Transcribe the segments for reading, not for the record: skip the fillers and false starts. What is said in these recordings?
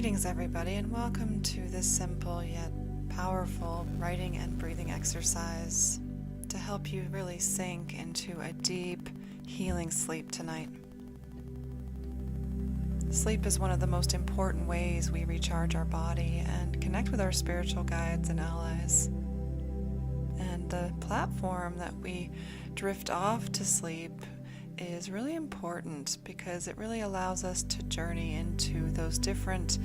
Greetings, everybody, and welcome to this simple yet powerful writing and breathing exercise to help you really sink into a deep, healing sleep tonight. Sleep is one of the most important ways we recharge our body and connect with our spiritual guides and allies. And the platform that we drift off to sleep is really important because it really allows us to journey into those different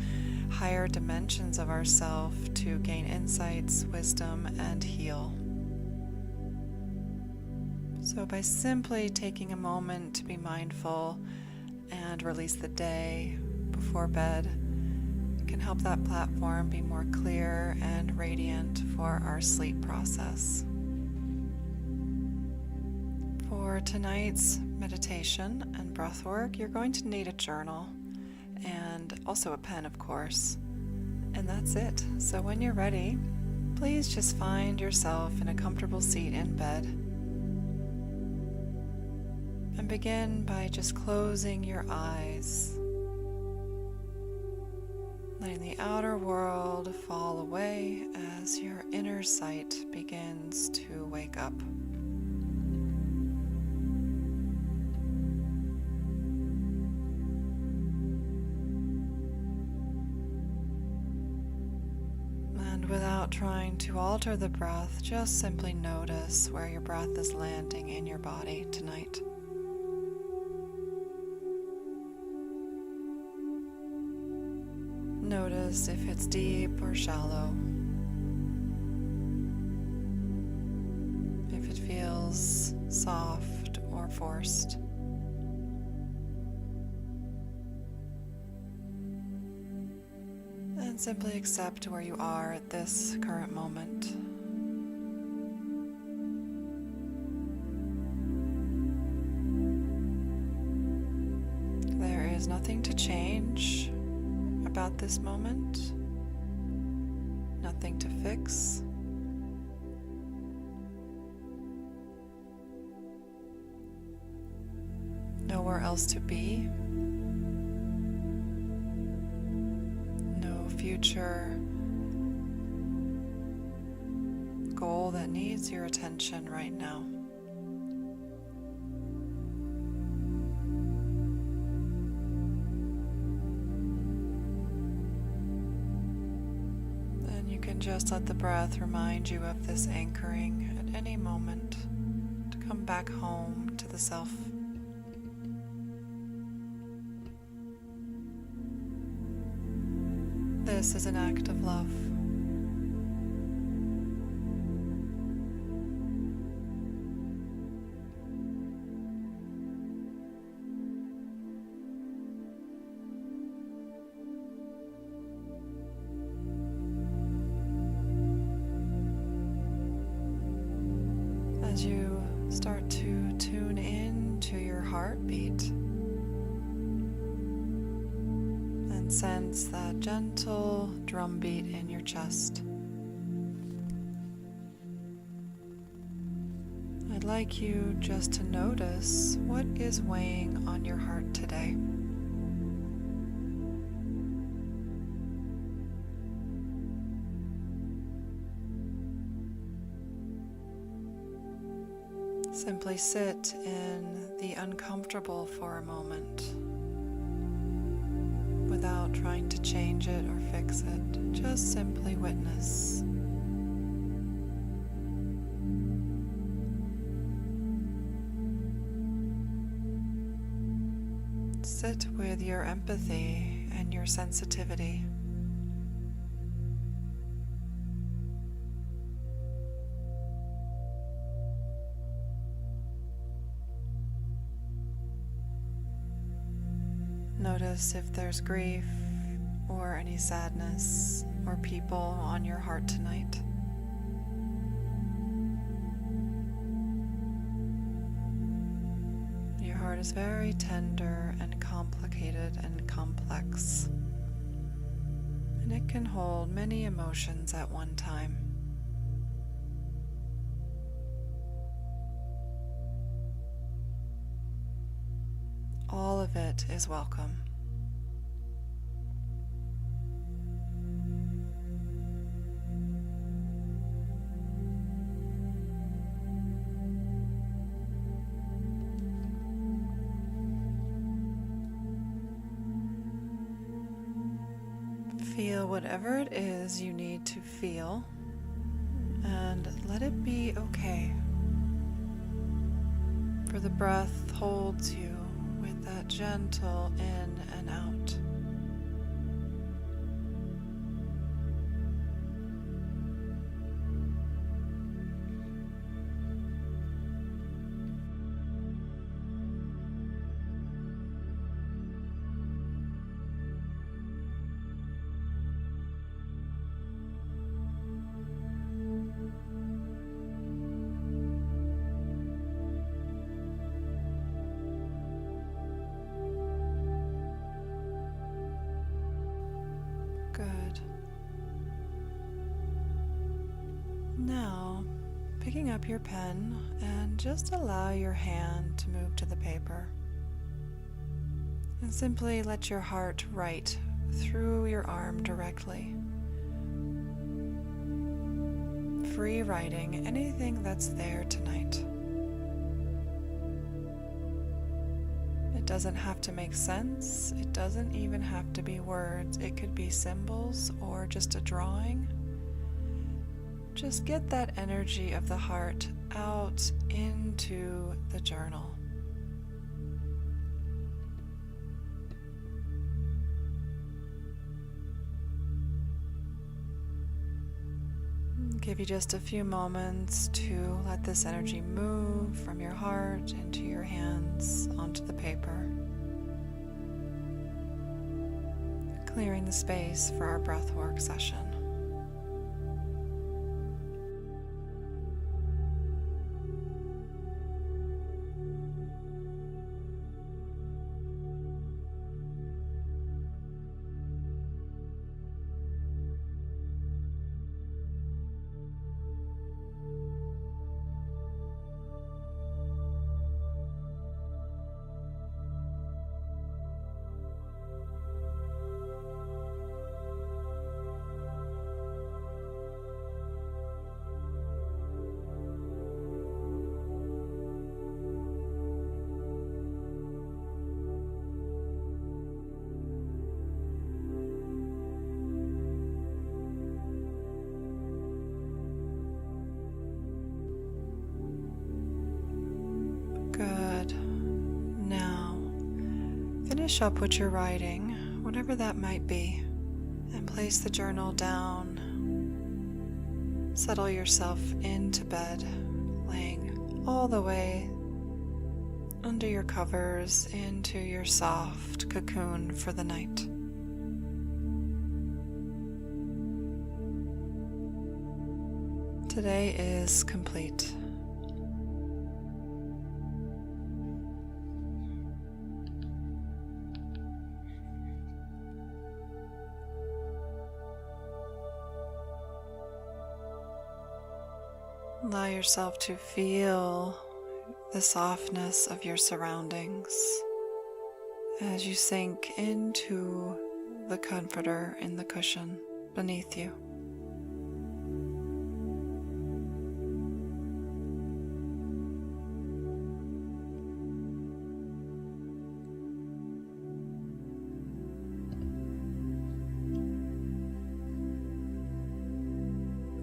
higher dimensions of ourself to gain insights, wisdom, and heal. So by simply taking a moment to be mindful and release the day before bed, it can help that platform be more clear and radiant for our sleep process. For tonight's meditation and breathwork, you're going to need a journal and also a pen, of course. And that's it. So when you're ready, please just find yourself in a comfortable seat in bed. And begin by just closing your eyes, letting the outer world fall away as your inner sight begins to wake up. Without trying to alter the breath, just simply notice where your breath is landing in your body tonight. Notice if it's deep or shallow, if it feels soft or forced. And simply accept where you are at this current moment. There is nothing to change about this moment, nothing to fix. Nowhere else to be. Future goal that needs your attention right now. Then you can just let the breath remind you of this anchoring at any moment to come back home to the self. This is an act of love. As you start to tune in to your heartbeat, sense that gentle drumbeat in your chest. I'd like you just to notice what is weighing on your heart today. Simply sit in the uncomfortable for a moment, without trying to change it or fix it. Just simply witness. Sit with your empathy and your sensitivity. Notice if there's grief or any sadness or people on your heart tonight. Your heart is very tender and complicated and complex, and it can hold many emotions at one time. All of it is welcome. Feel whatever it is you need to feel and let it be okay. For the breath holds you with that gentle in and out. Good. Now, picking up your pen and just allow your hand to move to the paper. And simply let your heart write through your arm directly. Free writing anything that's there tonight. It doesn't have to make sense. It doesn't even have to be words. It could be symbols or just a drawing. Just get that energy of the heart out into the journal. Give you just a few moments to let this energy move from your heart into your hands onto the paper, clearing the space for our breathwork session. Good. Now, finish up what you're writing, whatever that might be, and place the journal down. Settle yourself into bed, laying all the way under your covers into your soft cocoon for the night. Today is complete. Allow yourself to feel the softness of your surroundings as you sink into the comforter in the cushion beneath you.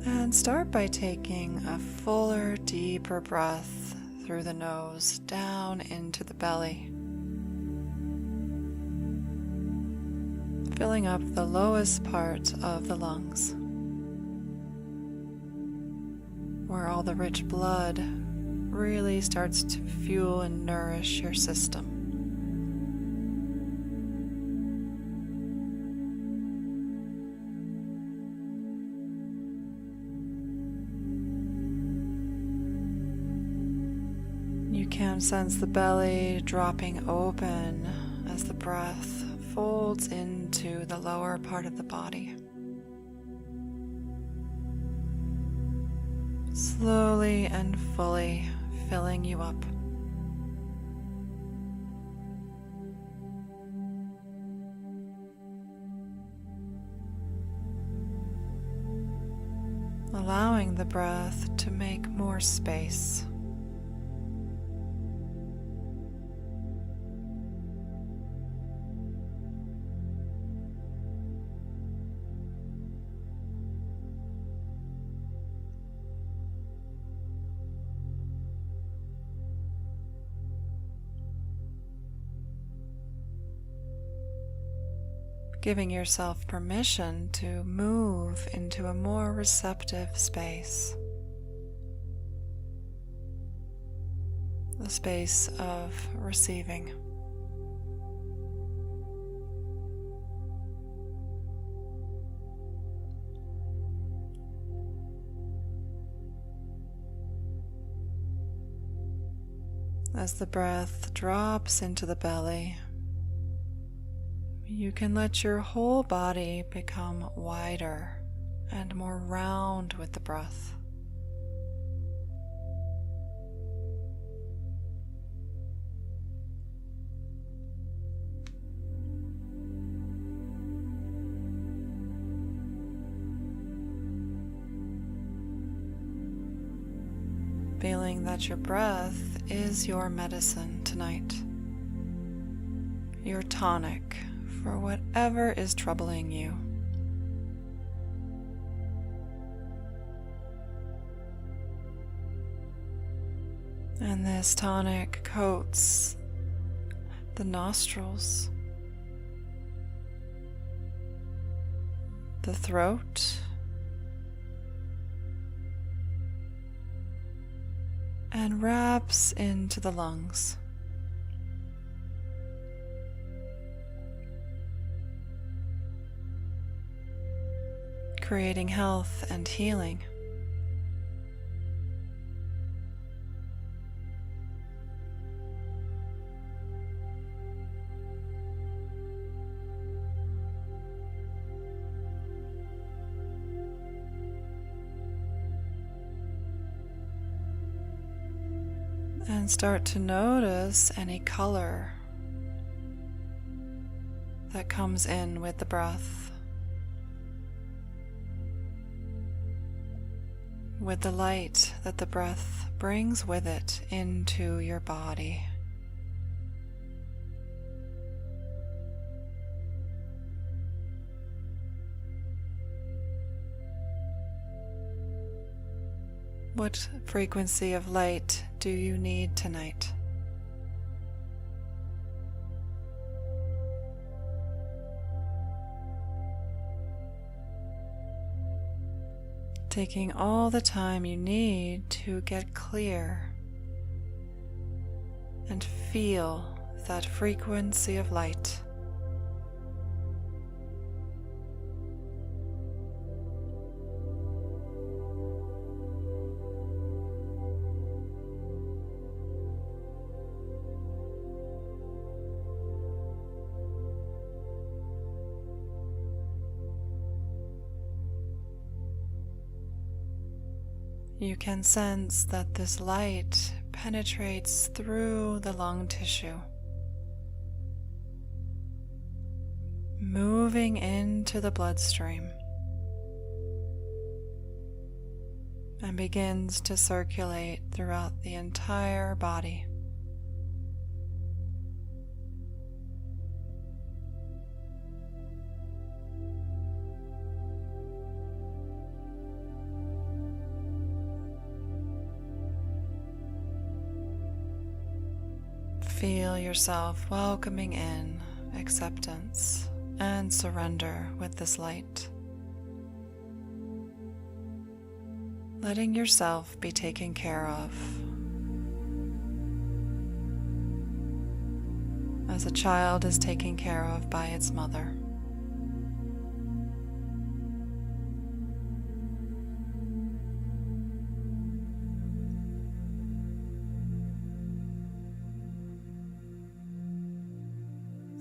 And start by taking a fuller, deeper breath through the nose, down into the belly, filling up the lowest part of the lungs, where all the rich blood really starts to fuel and nourish your system. You can sense the belly dropping open as the breath folds into the lower part of the body. Slowly and fully filling you up. Allowing the breath to make more space. giving yourself permission to move into a more receptive space. The space of receiving. As the breath drops into the belly, you can let your whole body become wider and more round with the breath. Feeling that your breath is your medicine tonight, your tonic for whatever is troubling you. And this tonic coats the nostrils, the throat, and wraps into the lungs. Creating health and healing. And start to notice any color that comes in with the breath, with the light that the breath brings with it into your body. What frequency of light do you need tonight? Taking all the time you need to get clear and feel that frequency of light. You can sense that this light penetrates through the lung tissue, moving into the bloodstream, and begins to circulate throughout the entire body. Feel yourself welcoming in acceptance and surrender with this light. Letting yourself be taken care of. As a child is taken care of by its mother.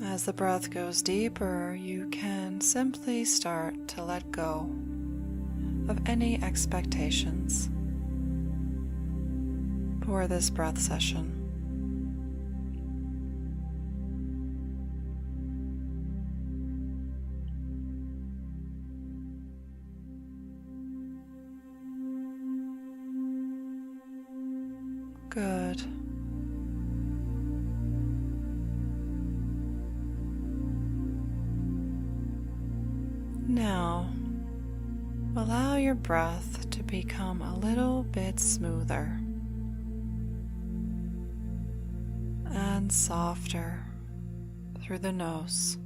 As the breath goes deeper, you can simply start to let go of any expectations for this breath session. Good. Now, allow your breath to become a little bit smoother and softer through the nose.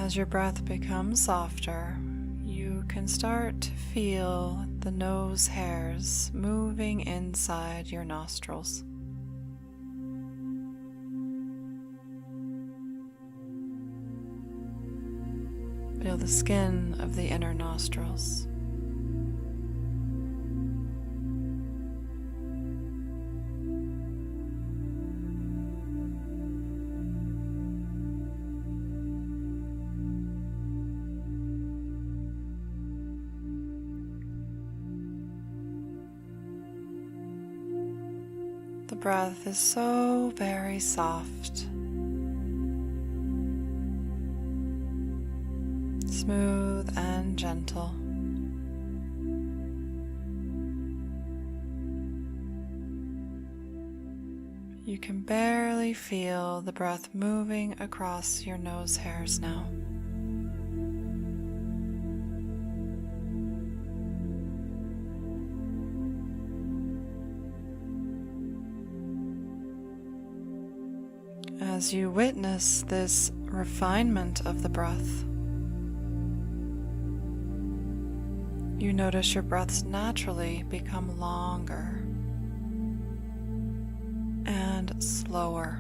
As your breath becomes softer, you can start to feel the nose hairs moving inside your nostrils. Feel the skin of the inner nostrils. The breath is so very soft, smooth and gentle. You can barely feel the breath moving across your nose hairs now. As you witness this refinement of the breath, you notice your breaths naturally become longer and slower.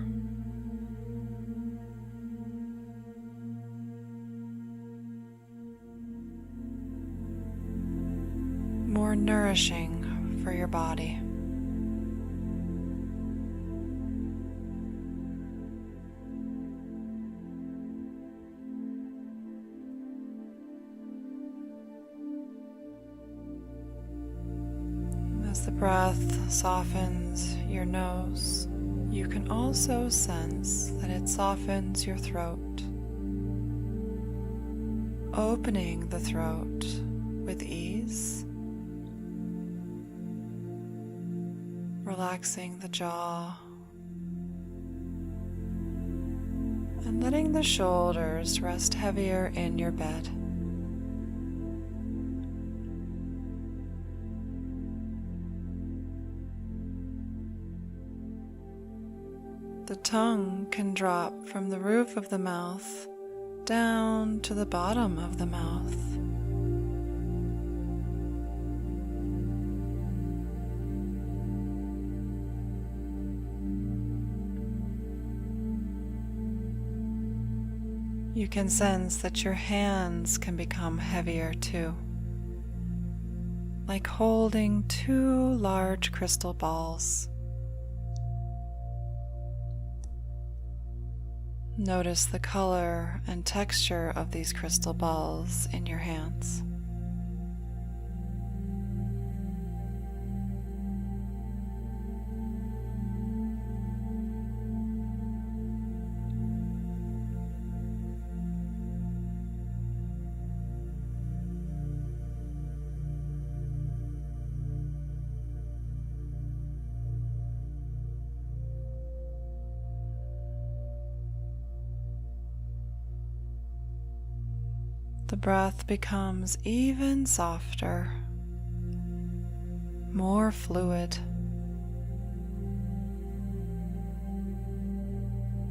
More nourishing for your body. As the breath softens your nose, you can also sense that it softens your throat, opening the throat with ease, relaxing the jaw, and letting the shoulders rest heavier in your bed. The tongue can drop from the roof of the mouth down to the bottom of the mouth. You can sense that your hands can become heavier too, like holding two large crystal balls. Notice the color and texture of these crystal balls in your hands. The breath becomes even softer, more fluid.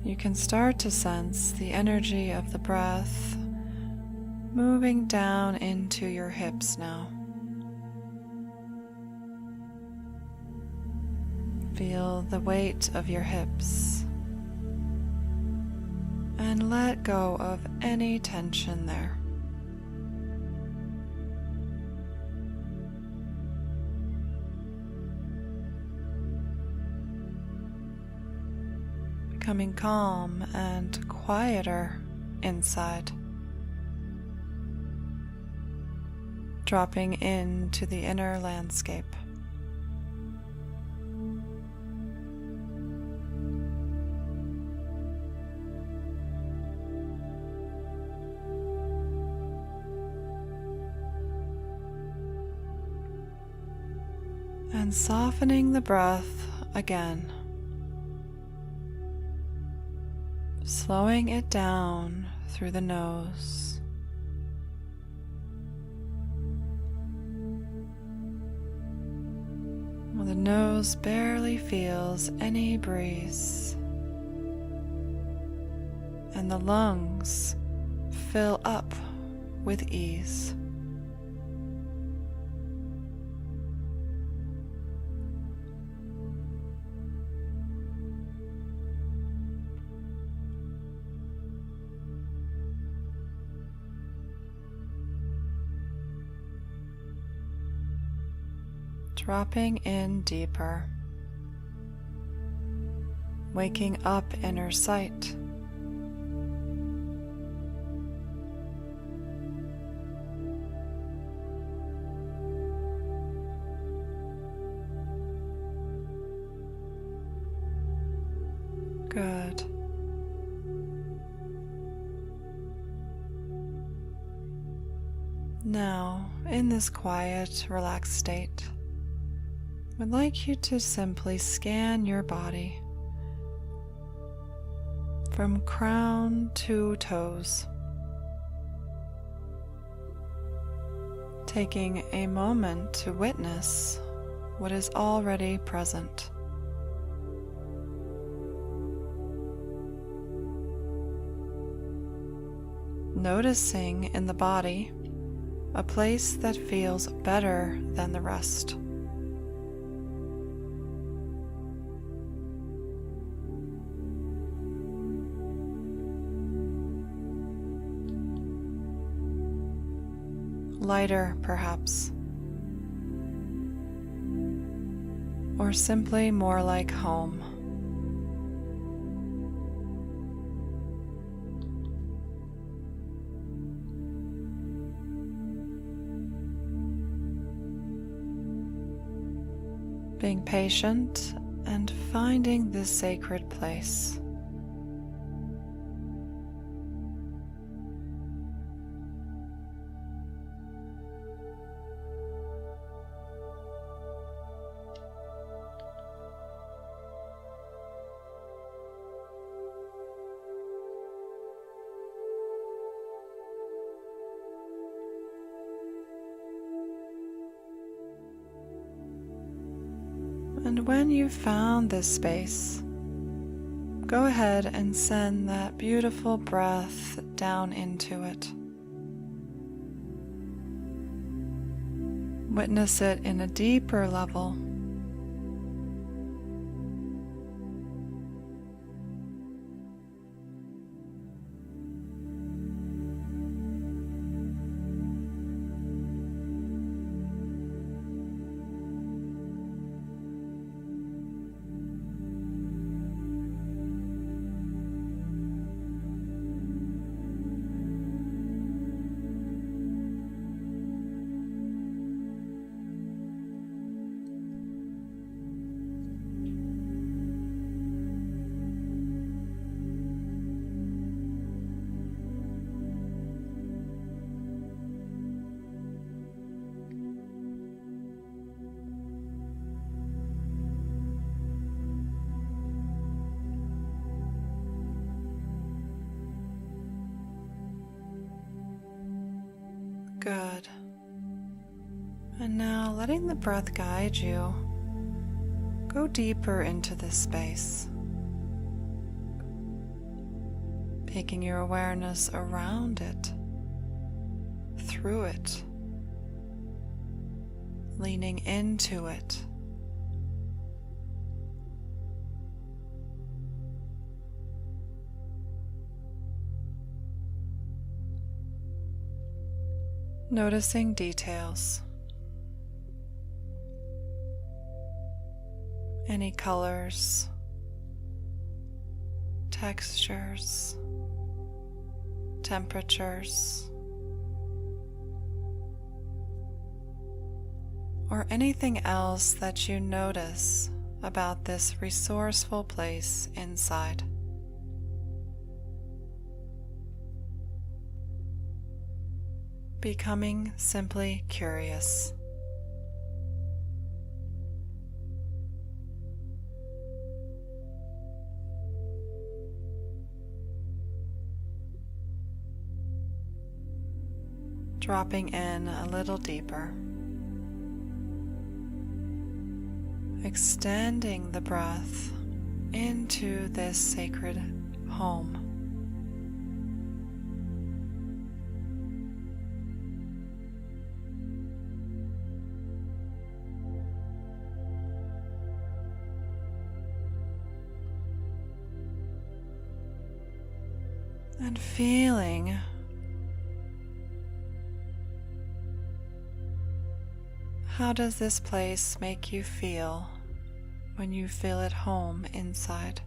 You can start to sense the energy of the breath moving down into your hips now. Feel the weight of your hips and let go of any tension there. Becoming calm and quieter inside, dropping into the inner landscape. And softening the breath again. Slowing it down through the nose. Well, the nose barely feels any breeze, and the lungs fill up with ease. Dropping in deeper, waking up inner sight. Good. Now, in this quiet, relaxed state, I'd like you to simply scan your body from crown to toes, taking a moment to witness what is already present. Noticing in the body a place that feels better than the rest. Lighter, perhaps, or simply more like home. Being patient and finding this sacred place. And when you've found this space, go ahead and send that beautiful breath down into it. Witness it in a deeper level. Good. And now letting the breath guide you, go deeper into this space, taking your awareness around it, through it, leaning into it. Noticing details, any colors, textures, temperatures, or anything else that you notice about this resourceful place inside. Becoming simply curious. Dropping in a little deeper. Extending the breath into this sacred home. and feeling how does this place make you feel when you feel at home inside.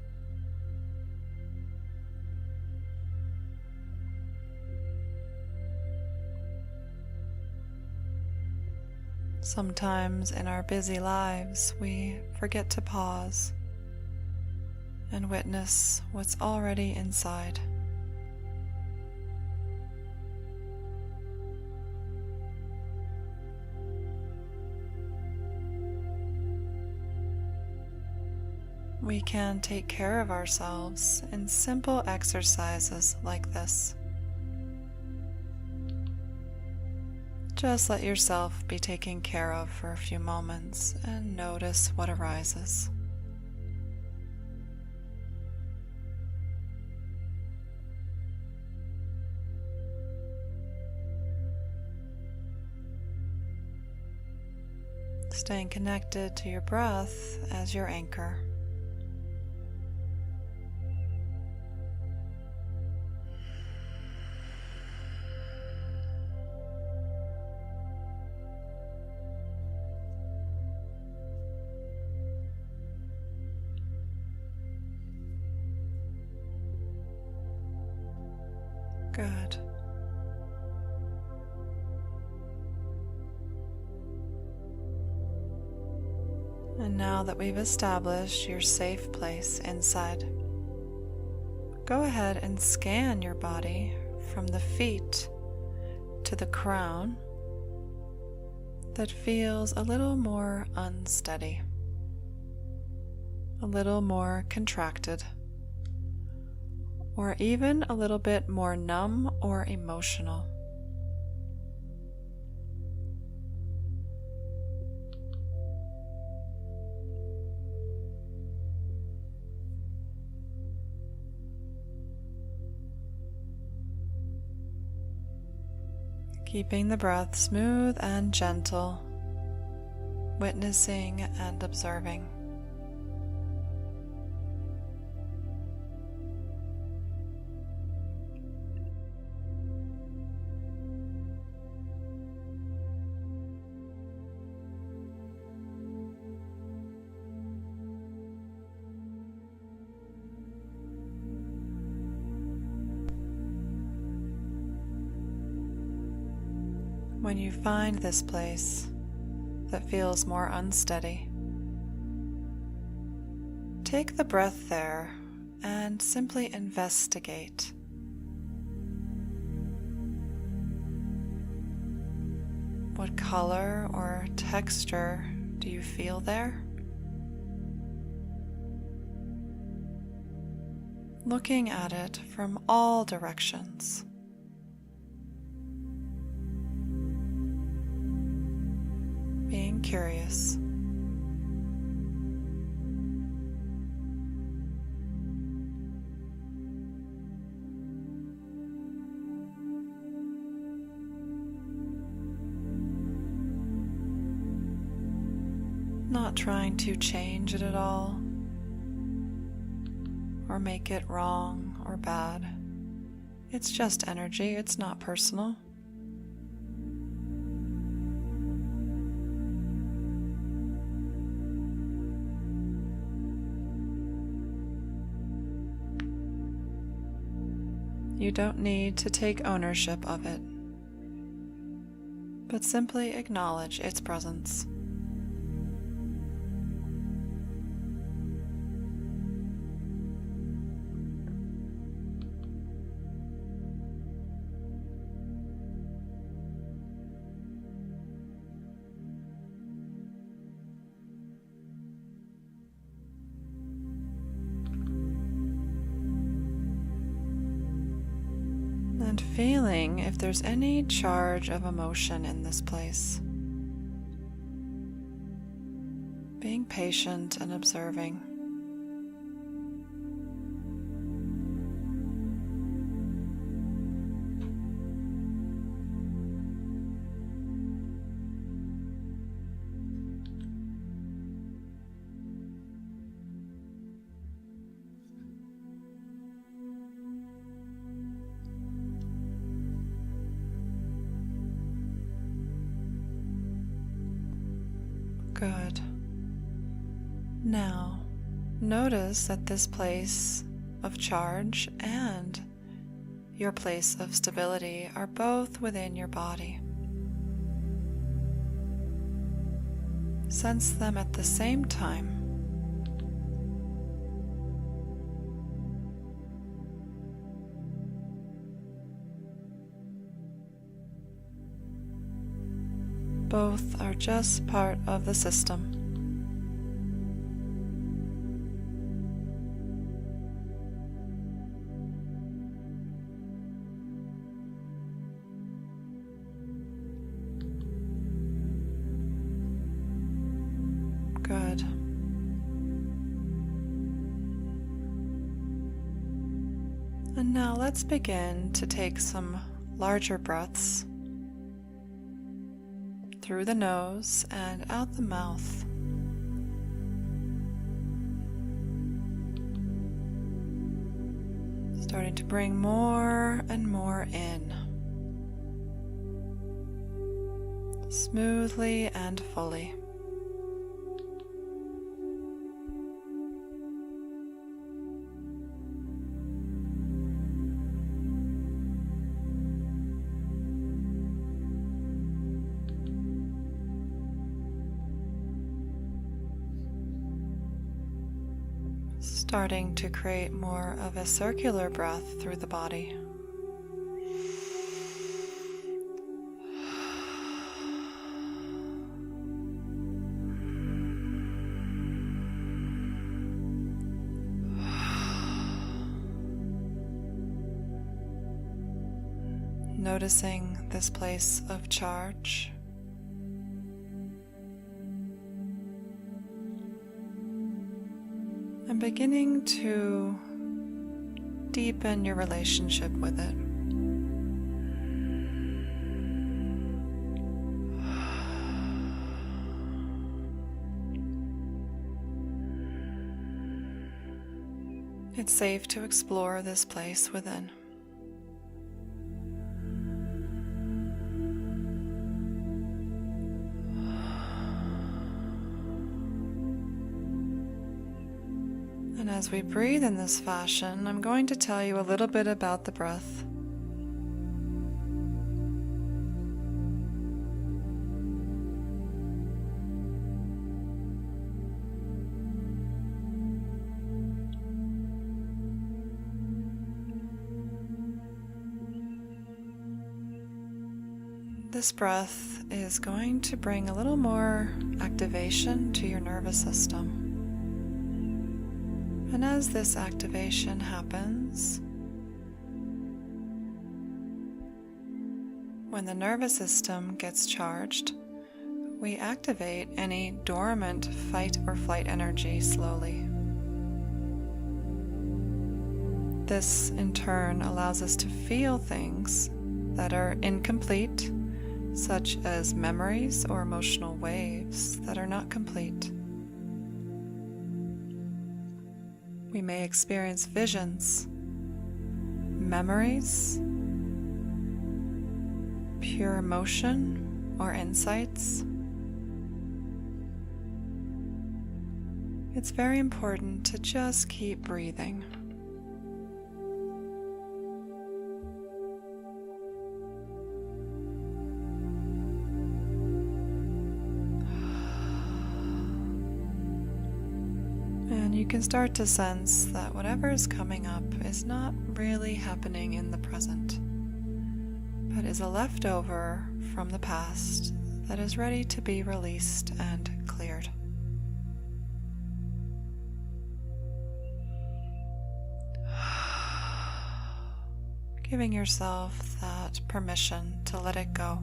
Sometimes in our busy lives, we forget to pause and witness what's already inside. We can take care of ourselves in simple exercises like this. Just let yourself be taken care of for a few moments and notice what arises. Staying connected to your breath as your anchor. Good. And now that we've established your safe place inside, go ahead and scan your body from the feet to the crown that feels a little more unsteady, a little more contracted, or even a little bit more numb or emotional. Keeping the breath smooth and gentle, witnessing and observing. When you find this place that feels more unsteady, take the breath there and simply investigate. What color or texture do you feel there? Looking at it from all directions. Being curious. Not trying to change it at all, or make it wrong or bad. It's just energy, it's not personal. You don't need to take ownership of it, but simply acknowledge its presence. And feeling if there's any charge of emotion in this place. Being patient and observing. Good. Now, notice that this place of charge and your place of stability are both within your body. Sense them at the same time. Both are just part of the system. Good. And now let's begin to take some larger breaths through the nose and out the mouth. Starting to bring more and more in, smoothly and fully. Starting to create more of a circular breath through the body. Noticing this place of charge. And beginning to deepen your relationship with it. It's safe to explore this place within. And as we breathe in this fashion, I'm going to tell you a little bit about the breath. This breath is going to bring a little more activation to your nervous system. And as this activation happens, when the nervous system gets charged, we activate any dormant fight or flight energy slowly. This, in turn, allows us to feel things that are incomplete, such as memories or emotional waves that are not complete. We may experience visions, memories, pure emotion, or insights. It's very important to just keep breathing. And you can start to sense that whatever is coming up is not really happening in the present, but is a leftover from the past that is ready to be released and cleared. Giving yourself that permission to let it go.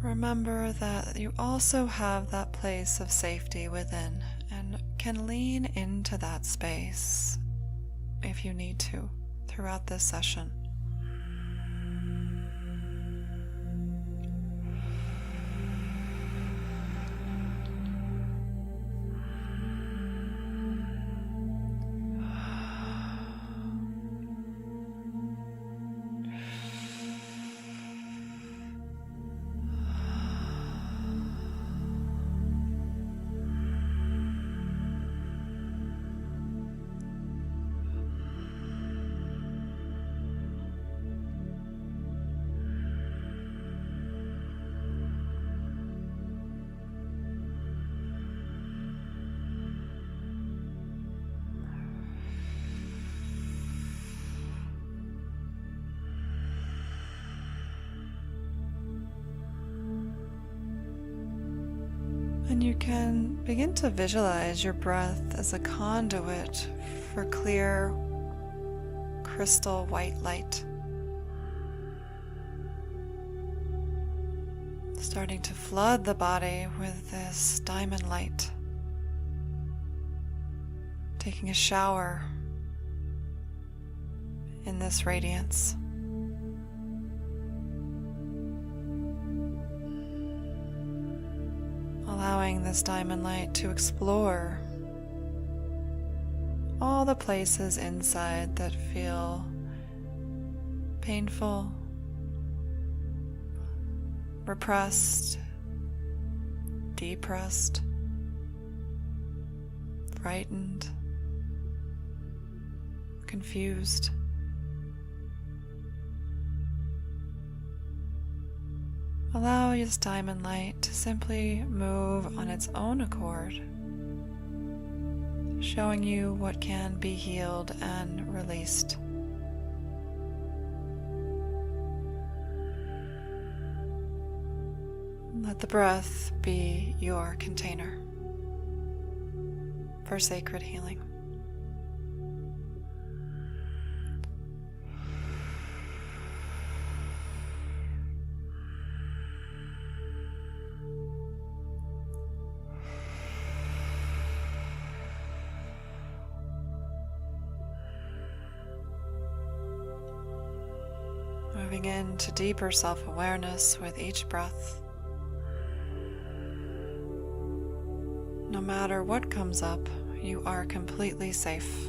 Remember that you also have that place of safety within and can lean into that space if you need to throughout this session. And you can begin to visualize your breath as a conduit for clear, crystal white light, starting to flood the body with this diamond light, taking a shower in this radiance. Allowing this diamond light to explore all the places inside that feel painful, repressed, depressed, frightened, confused. Allow this diamond light to simply move on its own accord, showing you what can be healed and released. Let the breath be your container for sacred healing. Moving into deeper self-awareness with each breath. No matter what comes up, you are completely safe.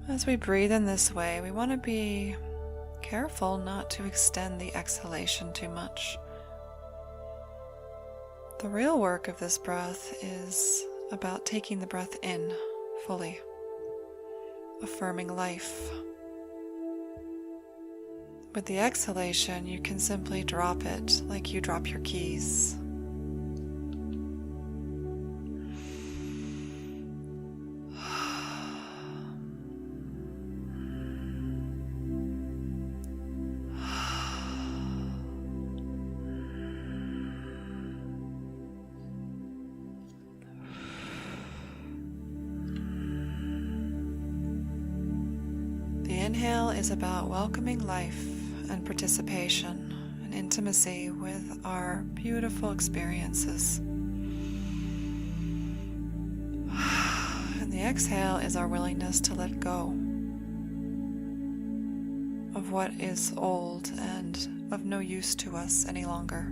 As we breathe in this way, we want to be careful not to extend the exhalation too much. The real work of this breath is about taking the breath in fully, affirming life. With the exhalation, you can simply drop it like you drop your keys. The inhale is about welcoming life and participation and intimacy with our beautiful experiences. And the exhale is our willingness to let go of what is old and of no use to us any longer.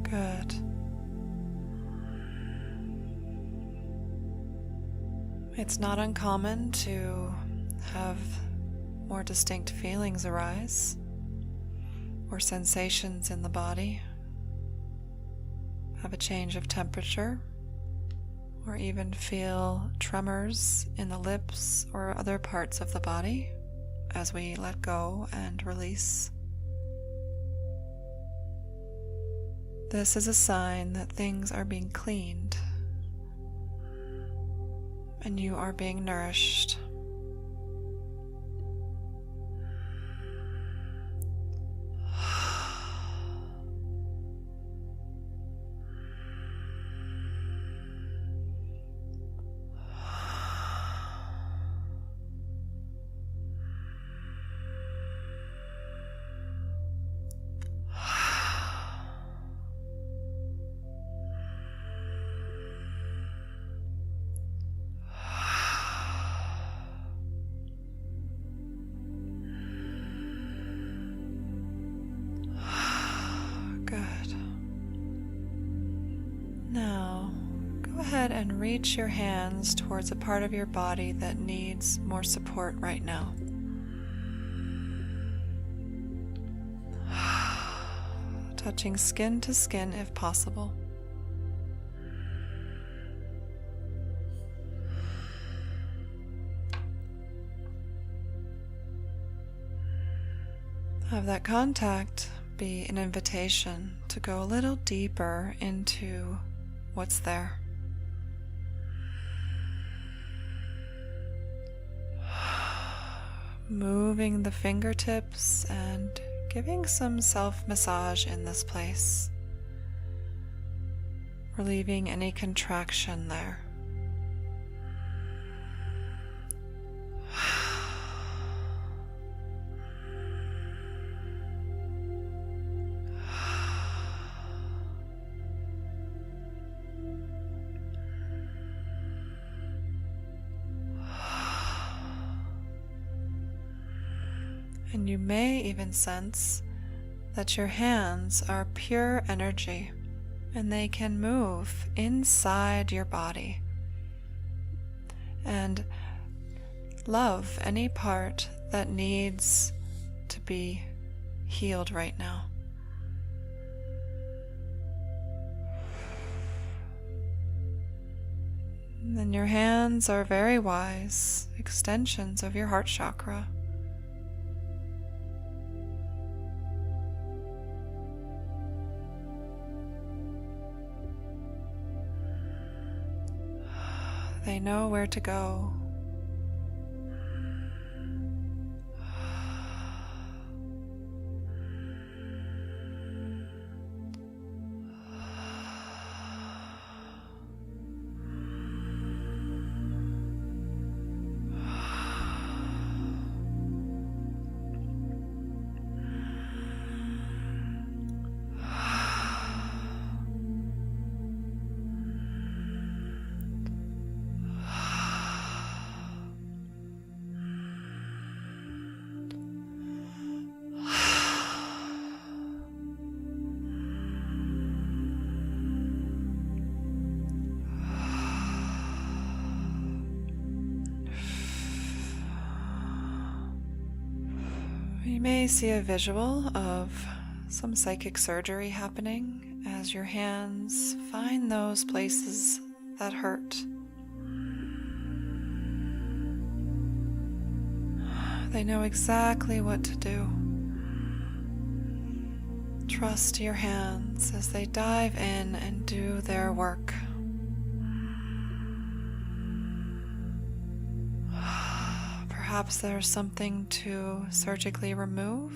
Good. It's not uncommon to have more distinct feelings arise or sensations in the body, have a change of temperature, or even feel tremors in the lips or other parts of the body as we let go and release. This is a sign that things are being cleaned and you are being nourished. ahead and reach your hands towards a part of your body that needs more support right now. Touching skin to skin if possible. Have that contact be an invitation to go a little deeper into what's there. Moving the fingertips and giving some self-massage in this place, relieving any contraction there. And you may even sense that your hands are pure energy and they can move inside your body and love any part that needs to be healed right now. And then your hands are very wise extensions of your heart chakra. They know where to go. You may see a visual of some psychic surgery happening as your hands find those places that hurt. They know exactly what to do. Trust your hands as they dive in and do their work. Perhaps there's something to surgically remove.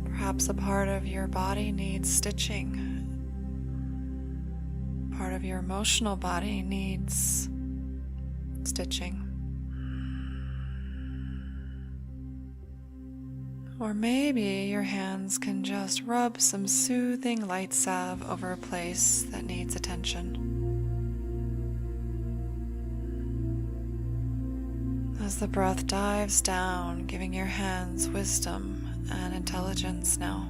Perhaps a part of your body needs stitching. Part of your emotional body needs stitching. Or maybe your hands can just rub some soothing light salve over a place that needs attention. As the breath dives down, giving your hands wisdom and intelligence now.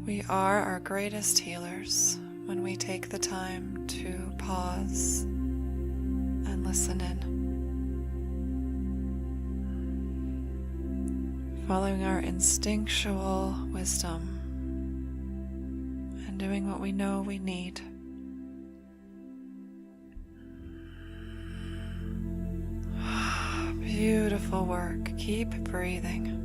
We are our greatest healers when we take the time to pause and listen in, following our instinctual wisdom and doing what we know we need. Beautiful work. Keep breathing.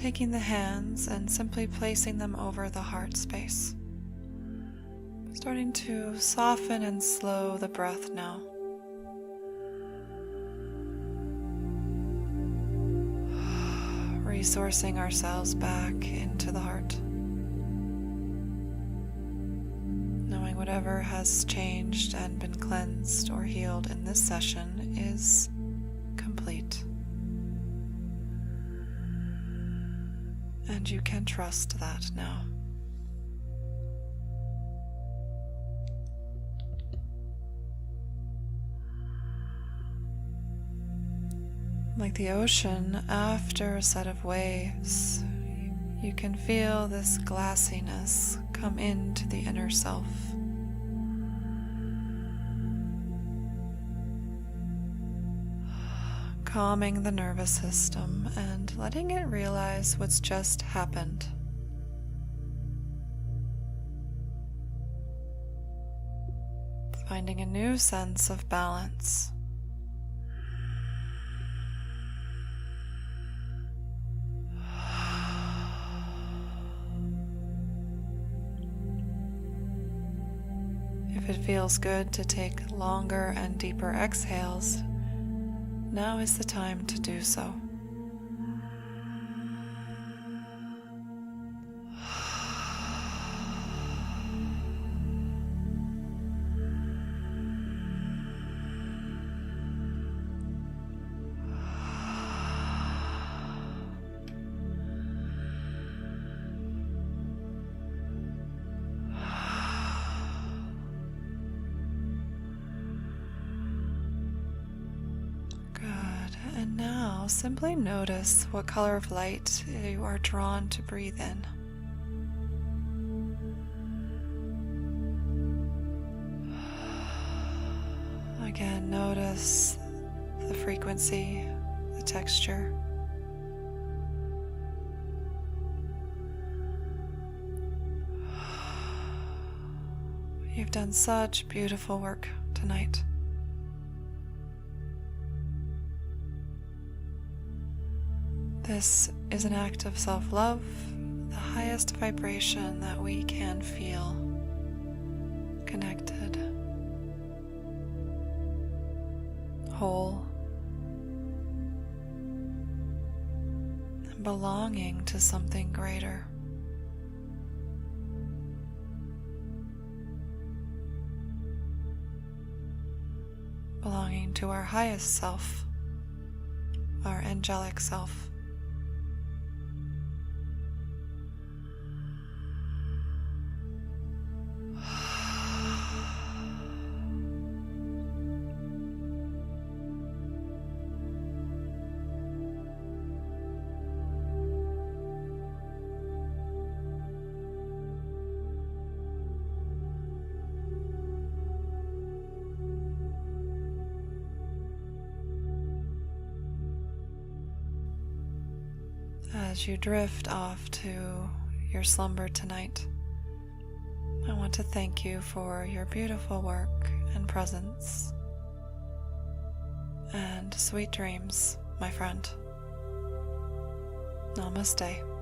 taking the hands and simply placing them over the heart space. Starting to soften and slow the breath now. Resourcing ourselves back into the heart. Knowing whatever has changed and been cleansed or healed in this session is complete. And you can trust that now. Like the ocean after a set of waves, you can feel this glassiness come into the inner self. Calming the nervous system and letting it realize what's just happened. Finding a new sense of balance. If it feels good to take longer and deeper exhales, now is the time to do so. And now simply notice what color of light you are drawn to breathe in. Again, notice the frequency, the texture. You've done such beautiful work tonight. This is an act of self-love, the highest vibration that we can feel. Connected, whole, and belonging to something greater. Belonging to our highest self, our angelic self. As you drift off to your slumber tonight, I want to thank you for your beautiful work and presence. And sweet dreams, my friend. Namaste.